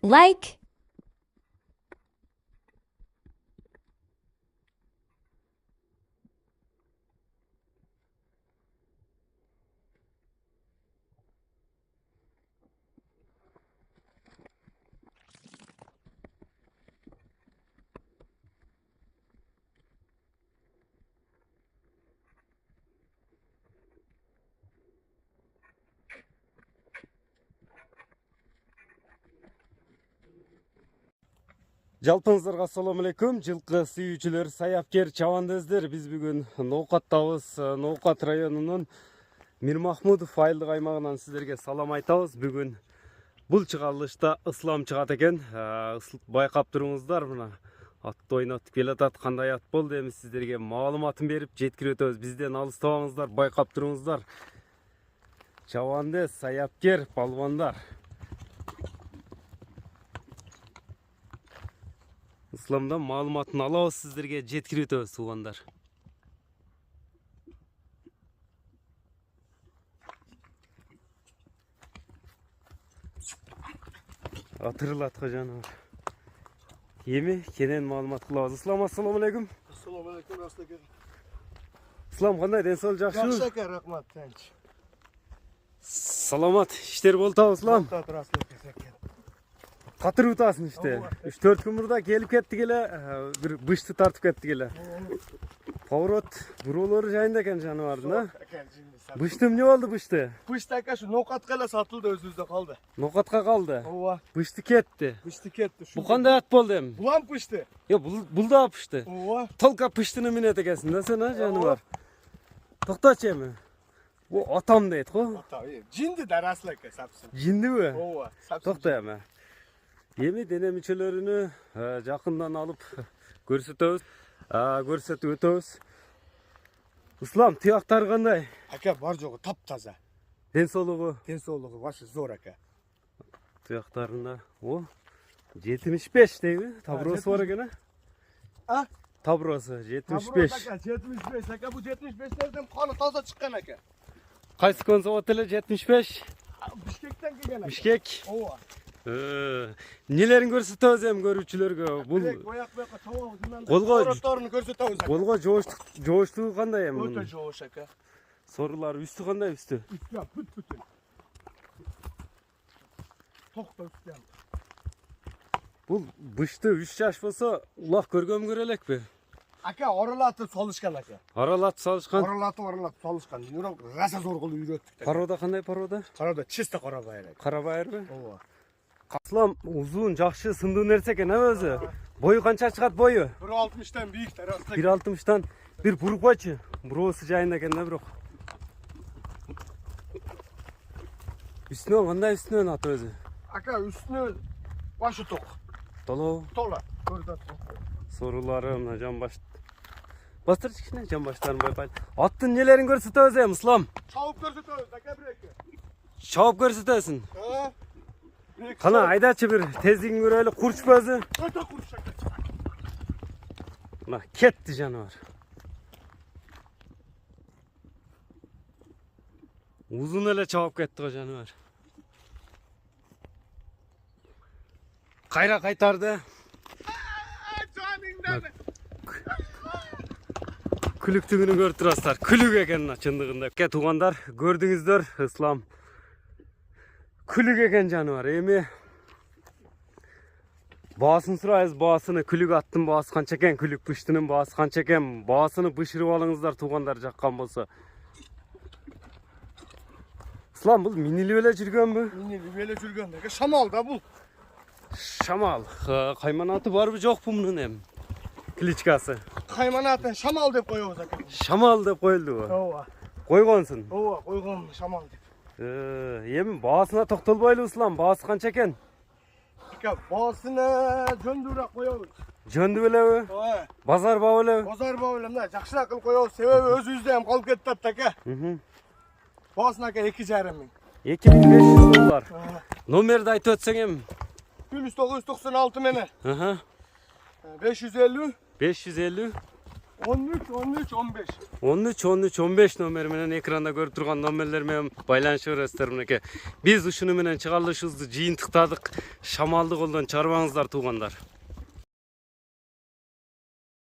Like. Жалпыңыздарга assalamu алейкум. Жылкы сүйүүчүлөр, саяпкер, чабандездер. Биз бүгүн Ноокаттабыз. Ноокат районунун Мирмахмудов айылдык аймагынан сиздерге салам айтабыз. Бүгүн бул чыгарылышта Ислам чыгат экен. Байкап туруңуздар, мына атты ойнотуп келатат. Кандай ат болду? Эми сиздерге маалыматын берип жеткирип өтөбүз. Бизден алыстабаңыздар, байкап туруңуздар. Чабандез, саяпкер, палвандар. Исламдан маалыматын алабыз, сиздерге жеткирип өтөбүз туугандар. Атырылатка жаныбар. Эми кенен маалымат кылабыз. Ислам, assalamu алейкум. Assalamu alaikum, Rastaker. Ислам, кандай, ден соолук жакшыбы? Жакшы экен, рахмат, тынч. Саламат, иштер болтабы, Ислам? Rastaker. Катыр утасың иште. 3-4 күн мурда келип кеттик эле, бир бышты тартып кеттик эле. Поворот бурулары жайында экен жаныбардын, а? Бышты эмне болду, бышты? Бышты ака şu Ноокатка эле сатылды, өзүбүздө калды. Ноокатка калды. Ооба. Бышты кетти. Бышты кетти. Бул кандай ат болду эми? Булам бышты. Бул да пышты. Ооба. Толка пыштыны минет экенсиң да сен, а жаныбар? Токточу эми. Бу атам дейт го. Жинди да Rastaker сапсын. Жиндиби? Ооба, сапсын. Токто эми. Эми дене мүчөлөрүнү жакындан алып көрсөтөбүз. Көрсөтүп өтөбүз. Ислам, тыяктары кандай? Ака бар жогу таптаза. Ден соолугу? Ден соолугу башы зор ака. Тыяктарында 75 дейби? Таброосу бар экен, А? Таброосу 75. Aка 75. Aка bu 75'lerden kanı taza çıkan aка. Кайсы консоват эле 75? Bişkekten gelgen aка. Бишкек. Ооба. Нелерин көрсөтөбүз эми көрүүчүлөргө. Бул Бояк боякка табабыз. Колго Короторunu көрсөтөбүз ака. колго жооштугу кандай эми? Өтө жоош ака. Сорулар үстү кандай үстү? Üstü bütün. Tokta üstü. Бул бышты 3 жаш болсо улак көргөм көрө элекпи? Aka oralatı çalışkan aka. Аралатып салышкан. Oralatı çalışkan. Yürü rasa zor kılı yürüttük. Порода кандай порода? Karada çiste karabaya. Карабайырбы? Ova. Ислам узун, жакшы, сындуу нерсе экен, өзү. Бою канча чыгат бою? 1.60'dan büyük terasta. 1.60'dan bir бурукпачы. Буроосу жайында экен да бирок. Үстүнөн кандай үстүнөн ат өзү? Aka üstünü başı tok. Толоо. Tola. Görüdat. Сорулары мына жамбаш. Бастыр кичине жамбаштарын байпайт. Аттын нелерин көрсөтөбүз эми, Ислам. Çabuk görütüyoruz. Aka bir eki. Чабып көрсөтөсүң. Ha? Кана айдачы бир тездигин көрөлү, курчпу өзү. Öte kuruş aka. Мына кетти жаныбар. Узун эле чабып кетти го жаныбар. Кайра кайтарды. Күлүктүгүнү көрүп турасыздар. Күлүк экен чындыгында. Туугандар, көрдүңүздөр, Ислам. Күлүк экен жаныбар. Эми баасын сурайбыз, баасыны. Күлүк аттын баасы канча экен, күлүк быштынын баасы канча экен? Баасыны бышырып алыңыздар туугандар, жаккан болсо. Ислам, бул минилип эле жүргөнбү? Minili böyle sürgün. Aka şamal da bu. Шамал. Кайманаты барбы, жокпу мунун эми? Кличкасы. Kaymanatın şamal deyip koyuyoruz aka. Шамал деп коюлдубу? Ova. Койгонсуң. Ova koygun şamal deyip. Эми баасына токтолбойлу, Ислам. Баасы канча экен? Aka bağısını döndürerek koyuyoruz. Жөндү белеби? Ova. Базар баа белеби? Bozar bağıyla da jakşı akıl koyuyoruz. Sebebi özüzde hem kalıp gitti aka. Bağısını aka 2,5 bin. 2500 доллар. Номерди айтып өтсөң эми? 996 mene. 550 550 550 13 13 15. 13 13 15 номер менен экранда көрүп турган номерлер менен байланышып бересиздер мынакей. Биз ушуну менен чыгарылышыбызды жыйынтыктадык. Шамалды колдон чыгарбаңыздар туугандар.